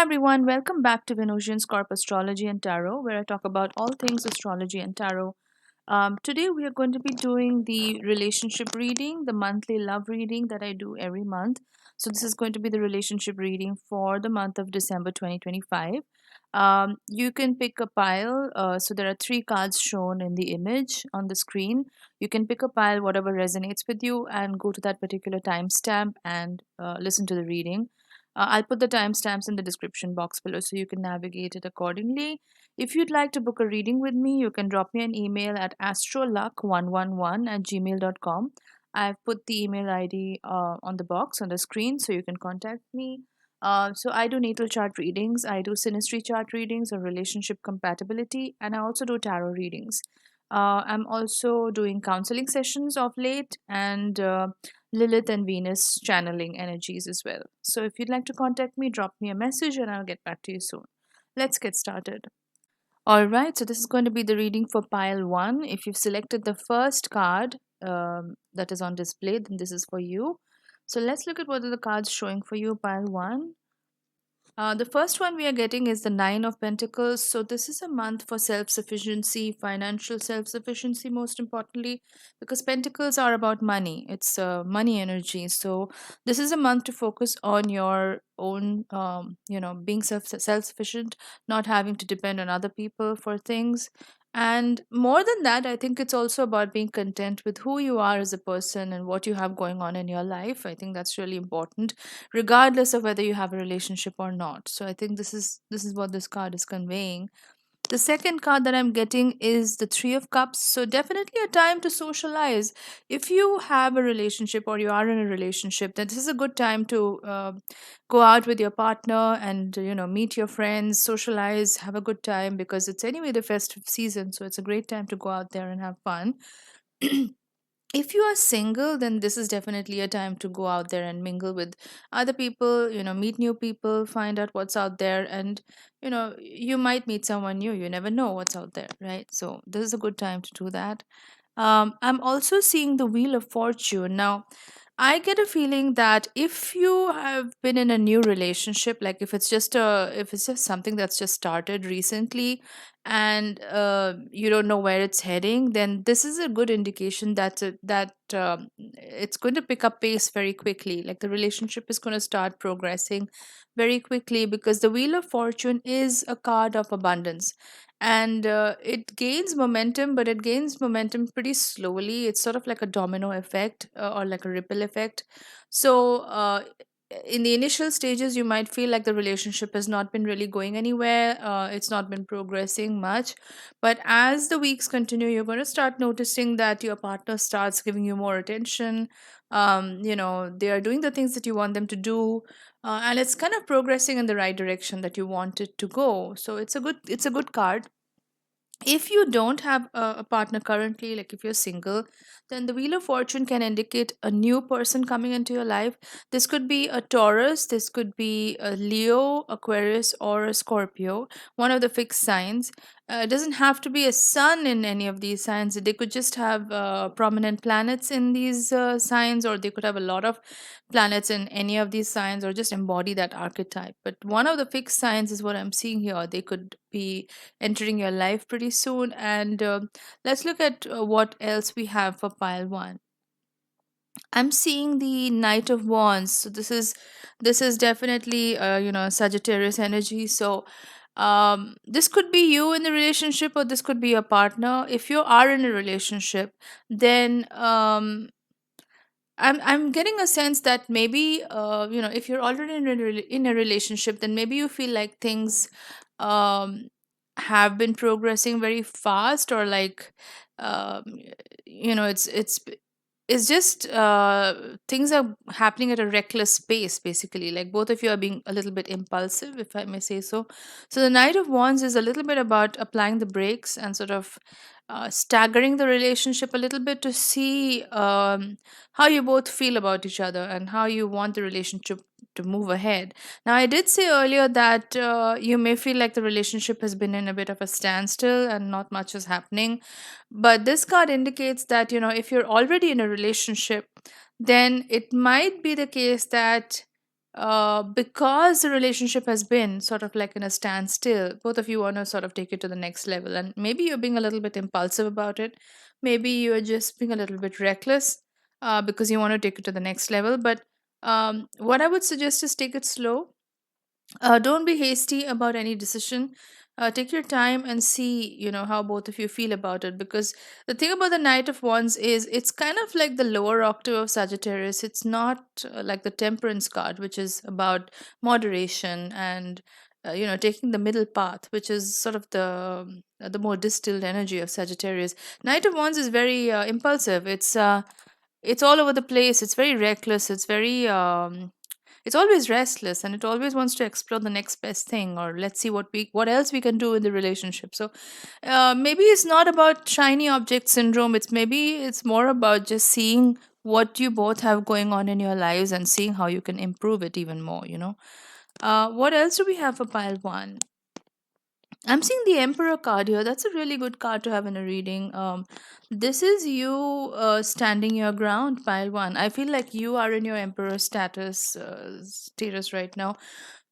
everyone, welcome back to Venusianscorp Astrology and Tarot, where I talk about all things astrology and tarot. Today, we are going to be doing the relationship reading, the monthly love reading that I do every month. So, this is going to be the relationship reading for the month of December 2025. You can pick a pile. So, there are three cards shown in the image on the screen. You can pick a pile, whatever resonates with you, and go to that particular timestamp and listen to the reading. I'll put the timestamps in the description box below so you can navigate it accordingly. If you'd like to book a reading with me, you can drop me an email at astroluck111@gmail.com. I've put the email ID on the box on the screen so you can contact me. So I do natal chart readings, I do synastry chart readings or relationship compatibility, and I also do tarot readings. I'm also doing counseling sessions of late and Lilith and Venus channeling energies as well. So if you'd like to contact me, drop me a message and I'll get back to you soon. Let's get started. All right, so this is going to be the reading for pile one. If you've selected the first card that is on display, then this is for you. So let's look at what are the cards showing for you, pile one. The first one we are getting is the Nine of Pentacles. So, this is a month for self sufficiency, financial self sufficiency, most importantly, because Pentacles are about money. It's money energy. So, this is a month to focus on your own, being self sufficient, not having to depend on other people for things. And more than that, I think it's also about being content with who you are as a person and what you have going on in your life. I think that's really important regardless of whether you have a relationship or not. So I think this is what this card is conveying. The second card that I'm getting is the Three of Cups. So definitely a time to socialize. If you have a relationship or you are in a relationship, then this is a good time to go out with your partner and meet your friends, socialize, have a good time because it's anyway the festive season. So it's a great time to go out there and have fun. If you are single, then this is definitely a time to go out there and mingle with other people, meet new people, find out what's out there, and you might meet someone new. You never know what's out there, right? So this is a good time to do that. I'm also seeing the Wheel of Fortune. Now, I get a feeling that if you have been in a new relationship, like if it's just something that's just started recently, and you don't know where it's heading, then this is a good indication that it's going to pick up pace very quickly. Like the relationship is going to start progressing very quickly because the Wheel of Fortune is a card of abundance and it gains momentum, but it gains momentum pretty slowly. It's sort of like a domino effect or like a ripple effect. So in the initial stages you might feel like the relationship has not been really going anywhere, it's not been progressing much, but as the weeks continue you're going to start noticing that your partner starts giving you more attention. They are doing the things that you want them to do, and it's kind of progressing in the right direction that you want it to go. So it's a good card. If you don't have a partner currently, like if you're single, then the Wheel of Fortune can indicate a new person coming into your life. This could be a Taurus, this could be a Leo, Aquarius, or a Scorpio, one of the fixed signs. It doesn't have to be a sun in any of these signs. They could just have prominent planets in these signs, or they could have a lot of planets in any of these signs, or just embody that archetype. But one of the fixed signs is what I'm seeing here. They could be entering your life pretty soon. And let's look at what else we have for pile one. I'm seeing the Knight of Wands. So this is definitely Sagittarius energy. So this could be you in the relationship or this could be your partner. If you are in a relationship, then I'm getting a sense that maybe if you're already in a relationship, then maybe you feel like things um have been progressing very fast, or like um it's just things are happening at a reckless pace, basically. Like both of you are being a little bit impulsive, if I may say so. So the Knight of Wands is a little bit about applying the brakes and sort of staggering the relationship a little bit to see how you both feel about each other and how you want the relationship to move ahead. Now, I did say earlier that you may feel like the relationship has been in a bit of a standstill and not much is happening. But this card indicates that, if you're already in a relationship, then it might be the case that because the relationship has been sort of like in a standstill, both of you want to sort of take it to the next level. And maybe you're being a little bit impulsive about it. Maybe you're just being a little bit reckless because you want to take it to the next level. But what I would suggest is take it slow. Don't be hasty about any decision. Take your time and see, how both of you feel about it. Because the thing about the Knight of Wands is it's kind of like the lower octave of Sagittarius. It's not like the Temperance card, which is about moderation and taking the middle path, which is sort of the more distilled energy of Sagittarius. Knight of Wands is very impulsive. It's all over the place. It's very reckless. It's always restless, and it always wants to explore the next best thing, or let's see what else we can do in the relationship. So maybe it's not about shiny object syndrome. It's more about just seeing what you both have going on in your lives and seeing how you can improve it even more. What else do we have for pile one? I'm seeing the Emperor card here. That's a really good card to have in a reading. This is you standing your ground, pile one. I feel like you are in your Emperor status right now.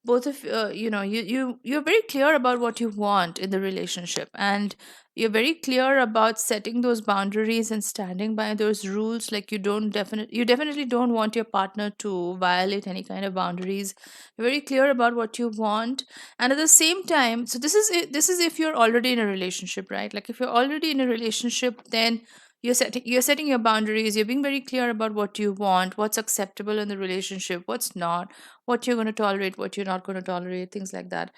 Both of you're very clear about what you want in the relationship, and you're very clear about setting those boundaries and standing by those rules. Like you definitely don't want your partner to violate any kind of boundaries. You're very clear about what you want, and at the same time, so this is if you're already in a relationship, right? Like if you're already in a relationship, then you're setting your boundaries. You're being very clear about what you want, what's acceptable in the relationship, what's not, what you're going to tolerate, what you're not going to tolerate, things like that.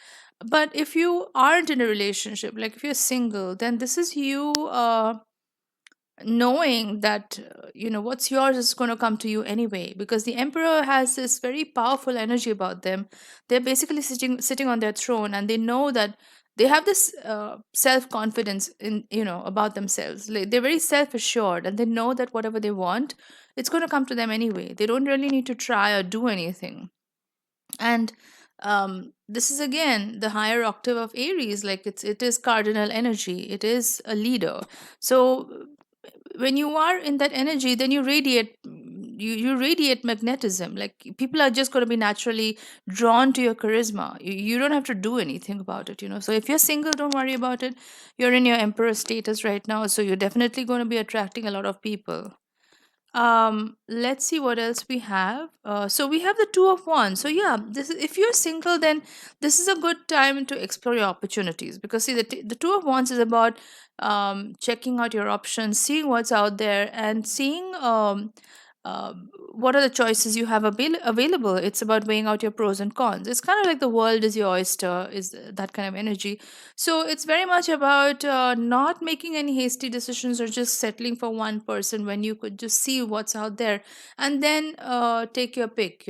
But if you aren't in a relationship, like if you're single, then this is you knowing that what's yours is going to come to you anyway, because the Emperor has this very powerful energy about them. They're basically sitting on their throne, and they know that they have this self confidence in about themselves. Like, they're very self assured, and they know that whatever they want, it's going to come to them anyway. They don't really need to try or do anything. And this is again the higher octave of Aries. Like it is cardinal energy, it is a leader. So when you are in that energy, then you radiate magnetism. Like people are just going to be naturally drawn to your charisma. You don't have to do anything about it. So if you're single, don't worry about it. You're in your Emperor status right now, so you're definitely going to be attracting a lot of people. Let's see what else we have. So we have the Two of Wands. So yeah, if you're single, then this is a good time to explore your opportunities, because see, the Two of Wands is about checking out your options, seeing what's out there, and seeing uh, what are the choices you have available. It's about weighing out your pros and cons. It's kind of like the world is your oyster, is that kind of energy. So it's very much about not making any hasty decisions or just settling for one person when you could just see what's out there and then take your pick.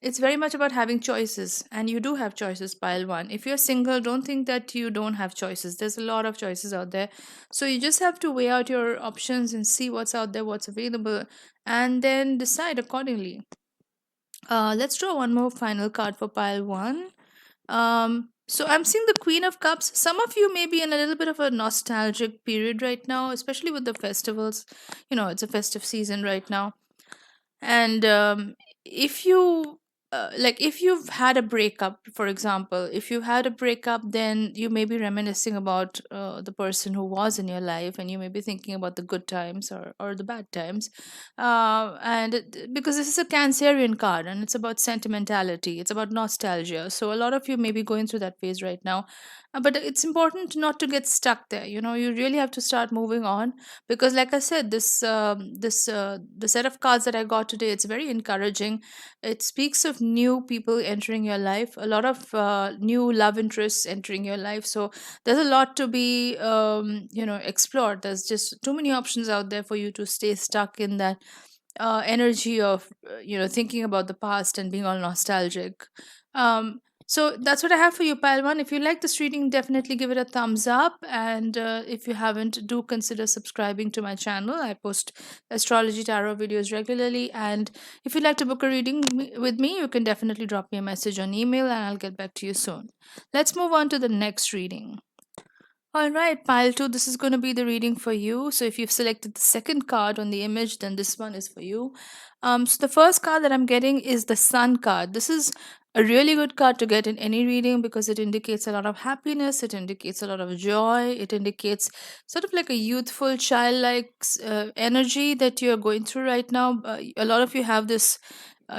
It's very much about having choices, and you do have choices, pile one. If you're single, don't think that you don't have choices. There's a lot of choices out there. So you just have to weigh out your options and see what's out there, what's available, and then decide accordingly. Let's draw one more final card for pile one. So I'm seeing the Queen of Cups. Some of you may be in a little bit of a nostalgic period right now, especially with the festivals. It's a festive season right now. And if you if you've had a breakup, for example, if you've had a breakup, then you may be reminiscing about the person who was in your life, and you may be thinking about the good times or the bad times. Because this is a Cancerian card, and it's about sentimentality, it's about nostalgia. So a lot of you may be going through that phase right now. But it's important not to get stuck there. You really have to start moving on, because like I said, the set of cards that I got today, it's very encouraging. It speaks of new people entering your life, a lot of new love interests entering your life. So there's a lot to be explored. There's just too many options out there for you to stay stuck in that energy of thinking about the past and being all nostalgic. So that's what I have for you, pile one. If you like this reading, definitely give it a thumbs up, and if you haven't, do consider subscribing to my channel. I post astrology tarot videos regularly, and if you'd like to book a reading with me, you can definitely drop me a message on email, and I'll get back to you soon. Let's move on to the next reading. All right, pile two, this is going to be the reading for you. So if you've selected the second card on the image, then this one is for you. So the first card that I'm getting is the Sun card. This is a really good card to get in any reading because it indicates a lot of happiness, it indicates a lot of joy, it indicates sort of like a youthful, childlike energy that you're going through right now. A lot of you have this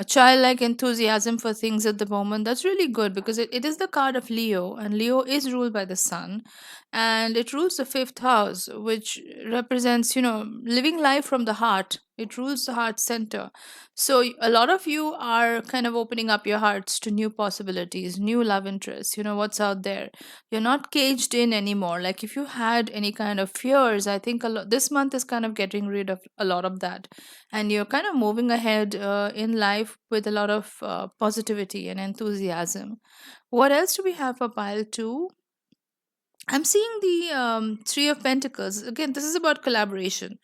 childlike enthusiasm for things at the moment. That's really good because it is the card of Leo, and Leo is ruled by the sun, and it rules the fifth house, which represents, living life from the heart. It rules the heart center. So a lot of you are kind of opening up your hearts to new possibilities, new love interests, what's out there. You're not caged in anymore. Like if you had any kind of fears, I think this month is kind of getting rid of a lot of that, and you're kind of moving ahead in life with a lot of positivity and enthusiasm. What else do we have for pile 2? I'm seeing the Three of Pentacles. Again, this is about collaboration.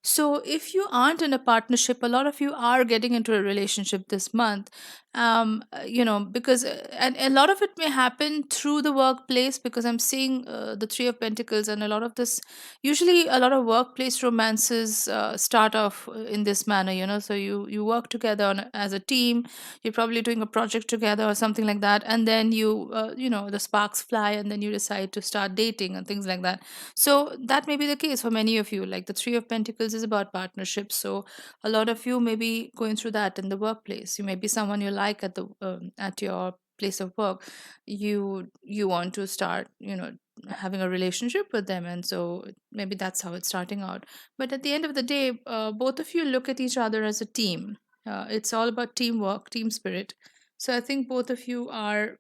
So, if you aren't in a partnership, a lot of you are getting into a relationship this month. Because, and a lot of it may happen through the workplace because I'm seeing the Three of Pentacles, and a lot of this, usually a lot of workplace romances start off in this manner, So, you work together as a team, you're probably doing a project together or something like that, and then the sparks fly, and then you decide to start dating and things like that. So that may be the case for many of you. Like the Three of Pentacles is about partnerships, so a lot of you may be going through that in the workplace. You may be someone you like at your place of work. You want to start, having a relationship with them, and so maybe that's how it's starting out. But at the end of the day, both of you look at each other as a team. It's all about teamwork, team spirit. So I think both of you are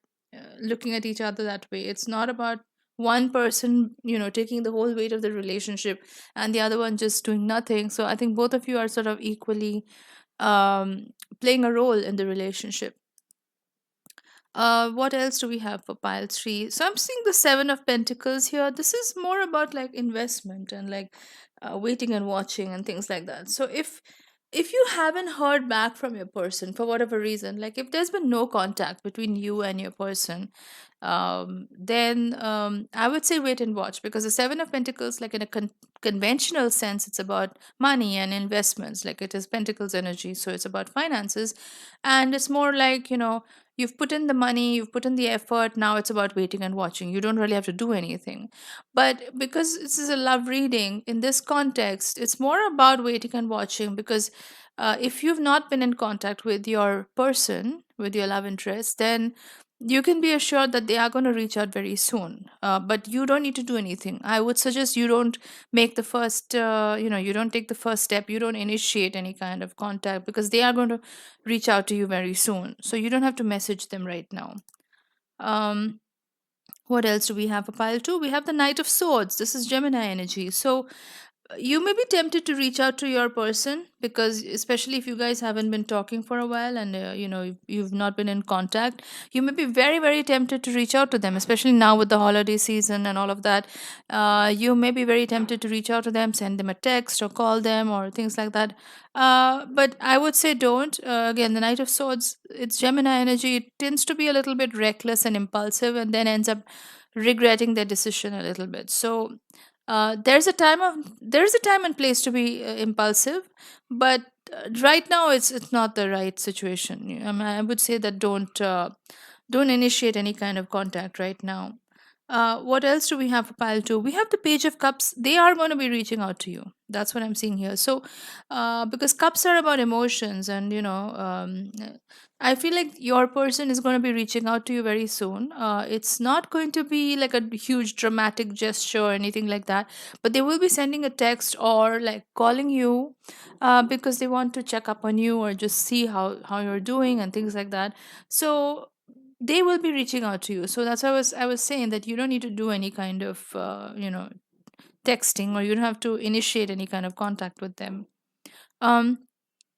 looking at each other that way. It's not about one person, taking the whole weight of the relationship and the other one just doing nothing. So I think both of you are sort of equally um, playing a role in the relationship. What else do we have for pile 3? So I'm seeing the Seven of Pentacles here. This is more about like investment and like waiting and watching and things like that. So if you haven't heard back from your person for whatever reason, like if there's been no contact between you and your person, then I would say wait and watch, because the Seven of Pentacles, like in a conventional sense, it's about money and investments. Like it is Pentacles energy, so it's about finances, and it's more like, you've put in the money, you've put in the effort, now it's about waiting and watching. You don't really have to do anything. But because this is a love reading, in this context, it's more about waiting and watching, because if you've not been in contact with your person, with your love interest, then you can be assured that they are going to reach out very soon. But you don't need to do anything. I would suggest you don't make the first, you don't take the first step, you don't initiate any kind of contact, because they are going to reach out to you very soon. So you don't have to message them right now. Um, what else do we have for pile 2? We have the Knight of Swords. This is Gemini energy. So you may be tempted to reach out to your person, because especially if you guys haven't been talking for a while, and you've not been in contact, you may be very very tempted to reach out to them, especially now with the holiday season and all of that. You may be very tempted to reach out to them, send them a text or call them or things like that. But I would say don't. Again, the Knight of Swords, it's Gemini energy. It tends to be a little bit reckless and impulsive, and then ends up regretting their decision a little bit. So there's a time and place to be impulsive, but right now it's not the right situation. I would say that don't initiate any kind of contact right now. What else do we have for pile 2? We have the Page of Cups. They are going to be reaching out to you. That's what I'm seeing here. So because cups are about emotions, and I feel like your person is going to be reaching out to you very soon. It's not going to be like a huge dramatic gesture or anything like that, but they will be sending a text or like calling you because they want to check up on you or just see how you're doing and things like that. So they will be reaching out to you. So that's why I was saying that you don't need to do any kind of texting, or you don't have to initiate any kind of contact with them. Um,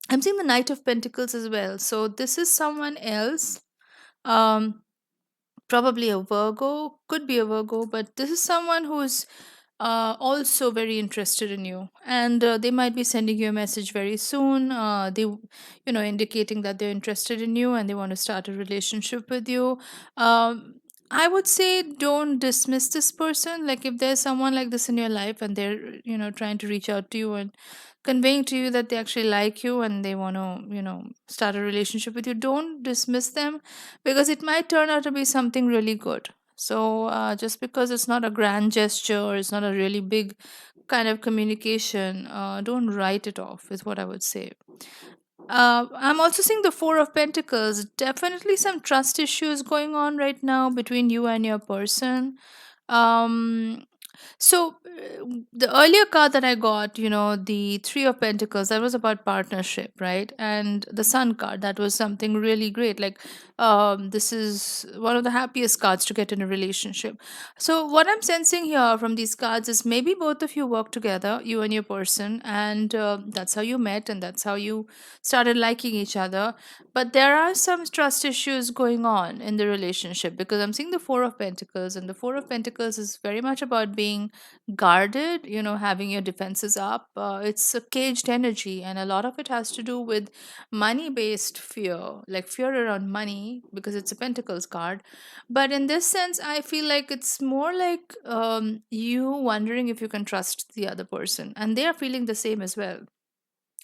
I'm seeing the Knight of Pentacles as well. So this is someone else. Um, Probably a Virgo, could be a Virgo, but this is someone who's also very interested in you, and they might be sending you a message very soon. Indicating that they're interested in you and they want to start a relationship with you. I would say don't dismiss this person. Like if there's someone like this in your life and they're, trying to reach out to you and conveying to you that they actually like you and they want to, start a relationship with you, don't dismiss them because it might turn out to be something really good. So just because it's not a grand gesture or it's not a really big kind of communication, don't write it off, is what I would say. I'm also seeing the Four of Pentacles. Definitely some trust issues going on right now between you and your person. Um, the earlier card that I got, the Three of Pentacles, that was about partnership, right? And the Sun card, that was something really great. Like, this is one of the happiest cards to get in a relationship. So, what I'm sensing here from these cards is maybe both of you work together, you and your person, and that's how you met, and that's how you started liking each other. But there are some trust issues going on in the relationship because I'm seeing the Four of Pentacles, and the Four of Pentacles is very much about being guarded, having your defenses up. It's a caged energy, and a lot of it has to do with money based fear, like fear around money, because it's a Pentacles card. But in this sense, I feel like it's more like you wondering if you can trust the other person, and they are feeling the same as well.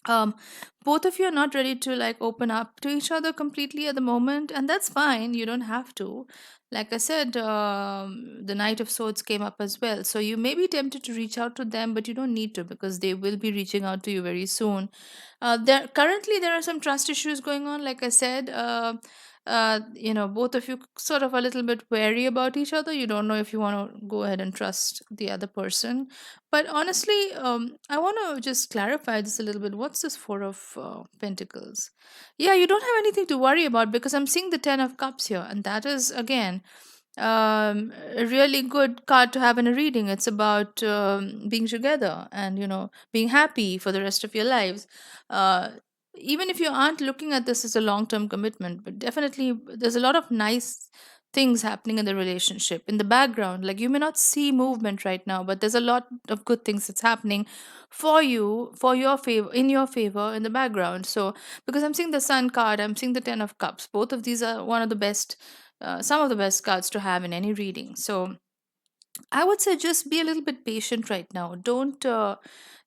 um Both of you are not ready to like open up to each other completely at the moment, and that's fine. You don't have to. Like I said, the Knight of Swords came up as well, so you may be tempted to reach out to them, but you don't need to because they will be reaching out to you very soon. There are some trust issues going on, like I said. Both of you sort of a little bit wary about each other. You don't know if you want to go ahead and trust the other person. But honestly, I want to just clarify this a little bit. What's this Four of Pentacles? Yeah, you don't have anything to worry about because I'm seeing the Ten of Cups here, and that is again a really good card to have in a reading. It's about being together and being happy for the rest of your lives. uh, Even if you aren't looking at this as a long term commitment, but definitely there's a lot of nice things happening in the relationship in the background. Like you may not see movement right now, but there's a lot of good things that's happening for you, for your favor, in your favor, in the background. So because I'm seeing the Sun card, I'm seeing the Ten of Cups. Both of these are one of the best, some of the best cards to have in any reading. So I would say just be a little bit patient right now.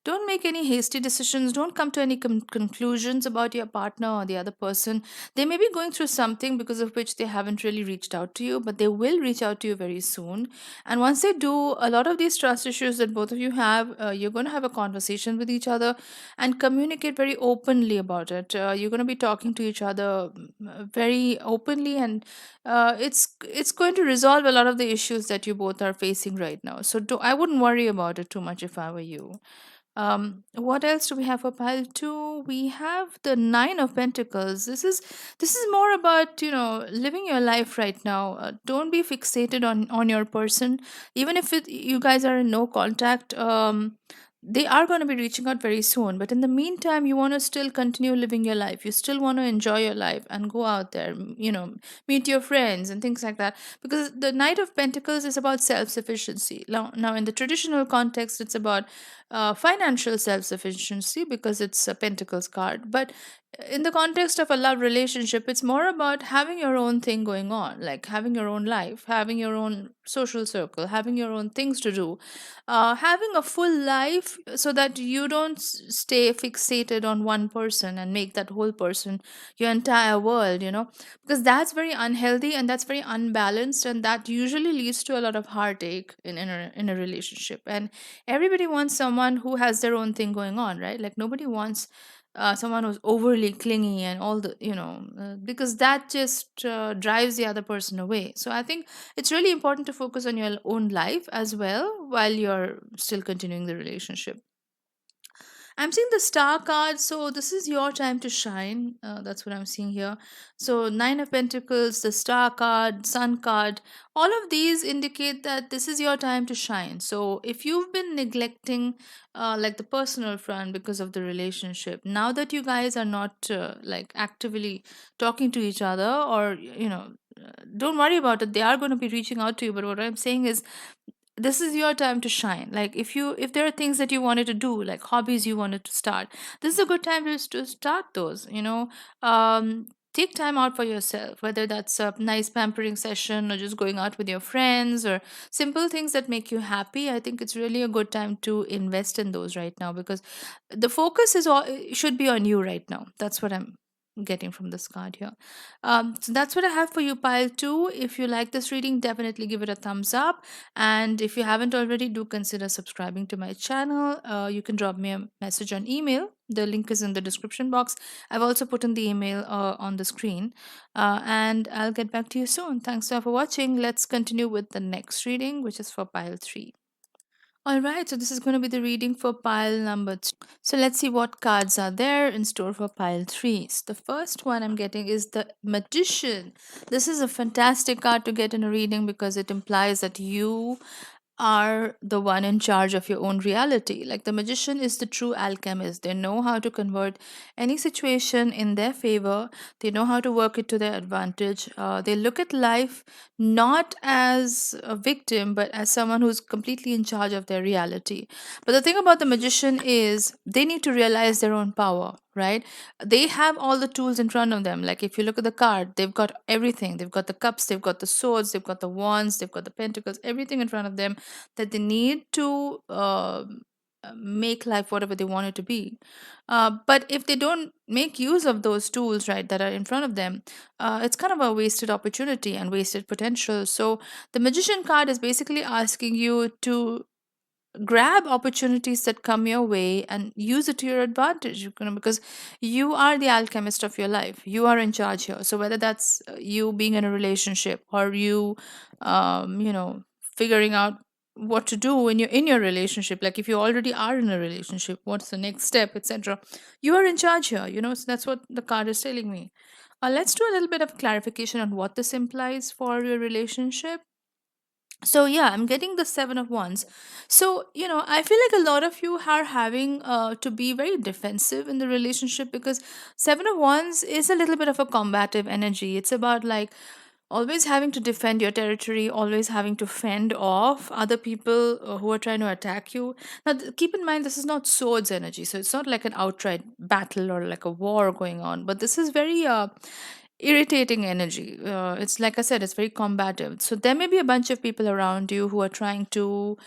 Don't make any hasty decisions. Don't come to any conclusions about your partner or the other person. They may be going through something because of which they haven't really reached out to you, but they will reach out to you very soon. And once they do, a lot of these trust issues that both of you have, you're going to have a conversation with each other and communicate very openly about it. You're going to be talking to each other very openly, and it's going to resolve a lot of the issues that you both are facing right now. So I wouldn't worry about it too much if I were you. What else do we have for pile two? We have the Nine of Pentacles. This is more about living your life right now. Don't be fixated on your person, even if you guys are in no contact. They are going to be reaching out very soon, but in the meantime, you want to still continue living your life. You still want to enjoy your life and go out there, meet your friends and things like that. Because the Knight of Pentacles is about self sufficiency. Now, in the traditional context, it's about financial self sufficiency because it's a Pentacles card. But in the context of a love relationship, it's more about having your own thing going on, like having your own life, having your own social circle, having your own things to do, having a full life so that you don't stay fixated on one person and make that whole person your entire world, because that's very unhealthy and that's very unbalanced, and that usually leads to a lot of heartache in a relationship. And everybody wants someone who has their own thing going on, right? Like nobody wants someone who's overly clingy and all the because that just drives the other person away. So I think it's really important to focus on your own life as well while you're still continuing the relationship. I'm seeing the star card, so this is your time to shine. That's what I'm seeing here. So, Nine of Pentacles, the star card, sun card, all of these indicate that this is your time to shine. So, if you've been neglecting like the personal front because of the relationship, now that you guys are not like actively talking to each other, or don't worry about it. They are going to be reaching out to you. But what I'm saying is, this is your time to shine. Like if there are things that you wanted to do, like hobbies you wanted to start, this is a good time to start those. take time out for yourself, whether that's a nice pampering session or just going out with your friends or simple things that make you happy. I think it's really a good time to invest in those right now, because the focus is all should be on you right now. That's what I'm getting from this card here. So that's what I have for you, pile 2. If you like this reading, definitely give it a thumbs up, and if you haven't already, do consider subscribing to my channel. You can drop me a message on email. The link is in the description box. I've also put in the email on the screen. And I'll get back to you soon. Thanks for watching. Let's continue with the next reading, which is for pile 3. All right, so this is going to be the reading for pile number 3. So let's see what cards are there in store for pile 3. So the first one I'm getting is the Magician. This is a fantastic card to get in a reading because it implies that you are the one in charge of your own reality. Like the magician is the true alchemist. They know how to convert any situation in their favor, they know how to work it to their advantage. They look at life not as a victim, but as someone who's completely in charge of their reality. But the thing about the magician is they need to realize their own power, right? They have all the tools in front of them. Like if you look at the card, they've got everything. They've got the cups, they've got the swords, they've got the wands, they've got the pentacles, everything in front of them that they need to make life whatever they want it to be. But if they don't make use of those tools, right, that are in front of them, it's kind of a wasted opportunity and wasted potential. So the magician card is basically asking you to grab opportunities that come your way and use it to your advantage, because you are the alchemist of your life. You are in charge here. So whether that's you being in a relationship, or you figuring out what to do when you're in your relationship, like if you already are in a relationship, what's the next step, etc., you are in charge here. So that's what the card is telling me. Let's do a little bit of clarification on what this implies for your relationship. So yeah, I'm getting the 7 of wands. So I feel like a lot of you are having to be very defensive in the relationship, because 7 of wands is a little bit of a combative energy. It's about like always having to defend your territory, always having to fend off other people who are trying to attack you. Now keep in mind, this is not swords energy, so it's not like an outright battle or like a war going on, but this is very irritating energy. It's like I said, it's very combative. So there may be a bunch of people around you who are trying to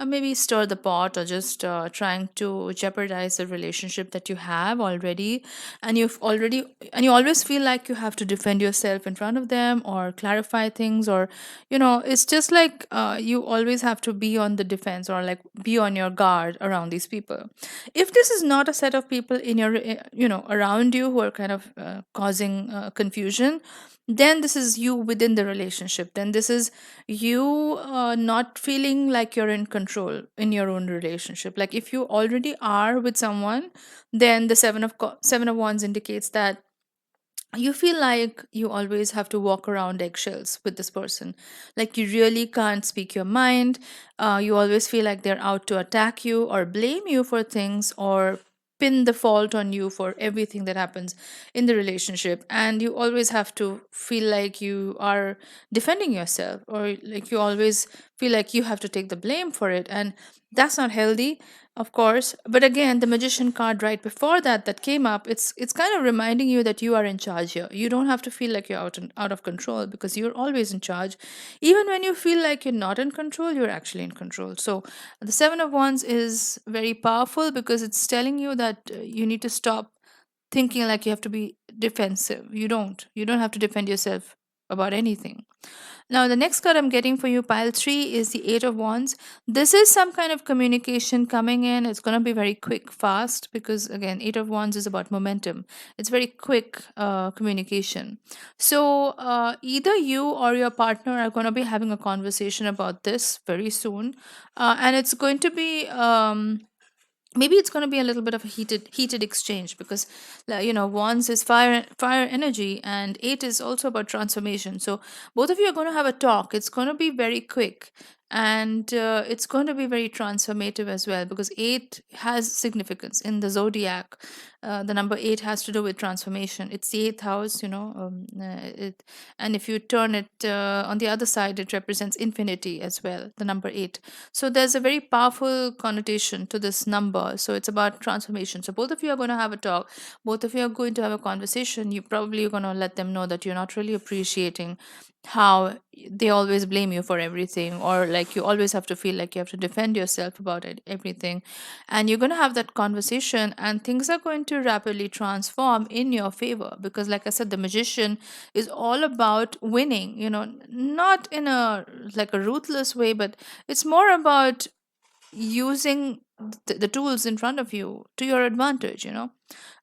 maybe stir the pot, or just trying to jeopardize the relationship that you have already. And you always feel like you have to defend yourself in front of them, or clarify things, or it's just like you always have to be on the defense, or like be on your guard around these people. If this is not a set of people in your around you who are kind of causing confusion, then this is you within the relationship. Then this is you not feeling like you're in control in your own relationship. Like if you already are with someone, then the 7 of wands indicates that you feel like you always have to walk around eggshells with this person. Like you really can't speak your mind. You always feel like they're out to attack you or blame you for things, or pin the fault on you for everything that happens in the relationship. And you always have to feel like you are defending yourself, or like you always feel like you have to take the blame for it. And that's not healthy, of course. But again, the magician card right before that came up, it's kind of reminding you that you are in charge here. You don't have to feel like you're out of control, because you're always in charge. Even when you feel like you're not in control, you're actually in control. So the 7 of wands is very powerful, because it's telling you that you need to stop thinking like you have to be defensive. You don't have to defend yourself about anything. Now, the next card I'm getting for you, pile 3, is the 8 of wands. This is some kind of communication coming in. It's going to be very quick, fast, because again, 8 of wands is about momentum. It's very quick communication. So either you or your partner are going to be having a conversation about this very soon. And it's going to be maybe it's going to be a little bit of a heated exchange, because wands is fire energy, and 8 is also about transformation. So both of you are going to have a talk. It's going to be very quick. And it's going to be very transformative as well, because 8 has significance in the zodiac. The number 8 has to do with transformation. It's the eighth house, and if you turn it on the other side, it represents infinity as well, the number 8. So there's a very powerful connotation to this number. So it's about transformation. So both of you are going to have a talk, both of you are going to have a conversation. You probably are going to let them know that you're not really appreciating how they always blame you for everything, or like you always have to feel like you have to defend yourself about it, everything. And you're going to have that conversation, and things are going to rapidly transform in your favor, because like I said, the magician is all about winning, not in a like a ruthless way, but it's more about using the tools in front of you to your advantage. Now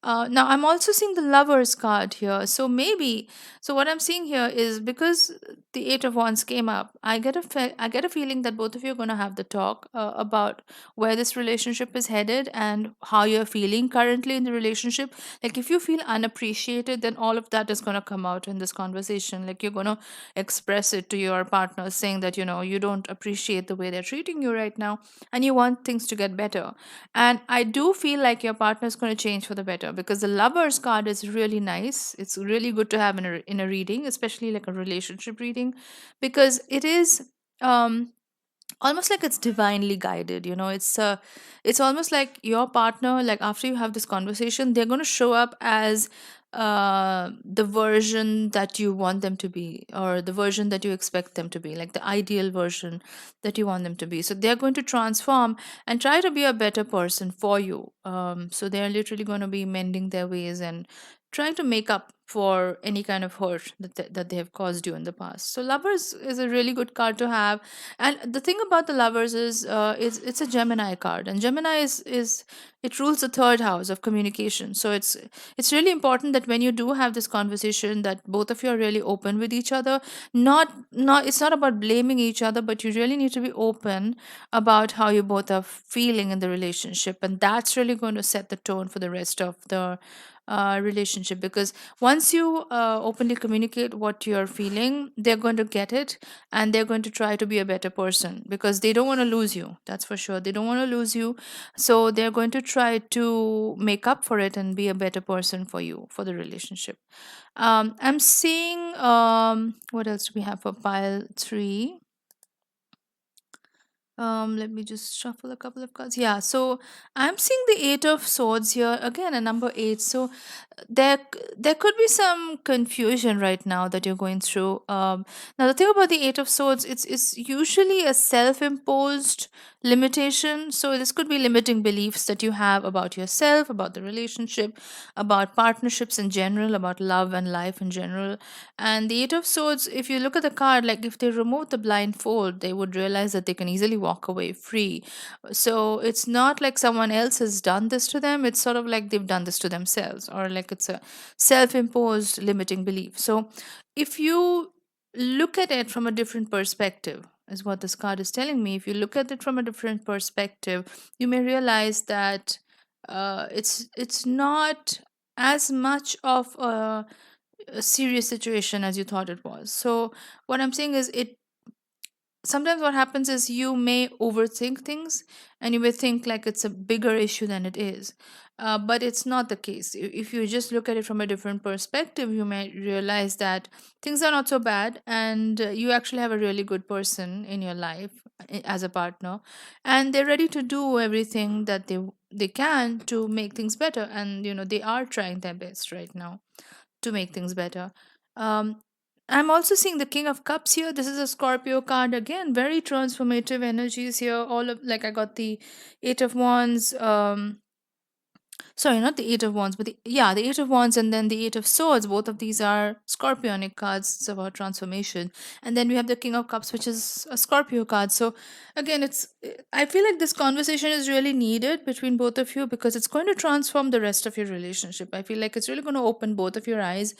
I'm also seeing the lovers card here. So maybe, so what I'm seeing here is, because the 8 of Wands came up, I get a feeling that both of you are going to have the talk about where this relationship is headed and how you're feeling currently in the relationship. Like if you feel unappreciated, then all of that is going to come out in this conversation. Like you're going to express it to your partner, saying that you don't appreciate the way they're treating you right now, and you want things to get better. And I do feel like your partner is going to change for the better, because the lovers card is really nice. It's really good to have in a reading, especially like a relationship reading, because it is almost like it's divinely guided. It's almost like your partner, like after you have this conversation, they're going to show up as the version that you want them to be, or the version that you expect them to be, like the ideal version that you want them to be. So they're going to transform and try to be a better person for you. So they're literally going to be mending their ways and trying to make up for any kind of hurt that they have caused you in the past. So lovers is a really good card to have. And the thing about the lovers is, it's a Gemini card, and Gemini is it rules the third house of communication. So it's really important that when you do have this conversation, that both of you are really open with each other. Not It's not about blaming each other, but you really need to be open about how you both are feeling in the relationship, and that's really going to set the tone for the rest of the relationship. Because once you openly communicate what you're feeling, they're going to get it, and they're going to try to be a better person, because they don't want to lose you. That's for sure. They don't want to lose you. So they're going to try to make up for it and be a better person for you, for the relationship. I'm seeing, what else do we have for pile 3? Let me just shuffle a couple of cards. Yeah, so I'm seeing the 8 of Swords here again, a number 8. So there could be some confusion right now that you're going through. Now the thing about the 8 of Swords, it's usually a self-imposed limitation. So this could be limiting beliefs that you have about yourself, about the relationship, about partnerships in general, about love and life in general. And the 8 of Swords, if you look at the card, like if they remove the blindfold, they would realize that they can easily walk away free. So it's not like someone else has done this to them. It's sort of like they've done this to themselves, or like it's a self imposed limiting belief. So if you look at it from a different perspective, is what this card is telling me. If you look at it from a different perspective, you may realize that it's not as much of a serious situation as you thought it was. So what I'm saying is, it sometimes what happens is you may overthink things, and you may think like it's a bigger issue than it is. But it's not the case. If you just look at it from a different perspective, you may realize that things are not so bad, and you actually have a really good person in your life as a partner, and they're ready to do everything that they can to make things better, and they are trying their best right now to make things better. Um, I'm also seeing the King of Cups here. This is a Scorpio card again. Very transformative energies here. All of, like, I got the 8 of Wands. Sorry, not the 8 of Wands, but the 8 of Wands, and then the 8 of Swords. Both of these are Scorpionic cards. It's about transformation. And then we have the King of Cups, which is a Scorpio card. So again, I feel like this conversation is really needed between both of you, because it's going to transform the rest of your relationship. I feel like it's really going to open both of your eyes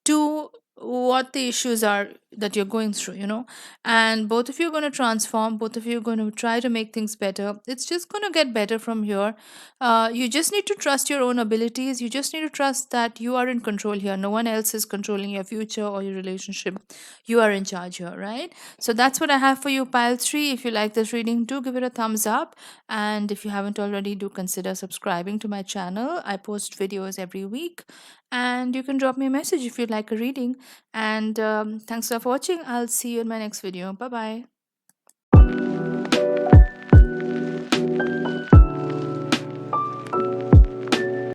to what the issues are that you're going through, and both of you are going to transform, both of you are going to try to make things better. It's just going to get better from here. You just need to trust your own abilities. You just need to trust that you are in control here. No one else is controlling your future or your relationship. You are in charge here, right? So that's what I have for you, pile 3. If you like this reading, do give it a thumbs up, and if you haven't already, do consider subscribing to my channel. I post videos every week, and you can drop me a message if you'd like a reading. And thanks for watching. I'll see you in my next video. Bye bye.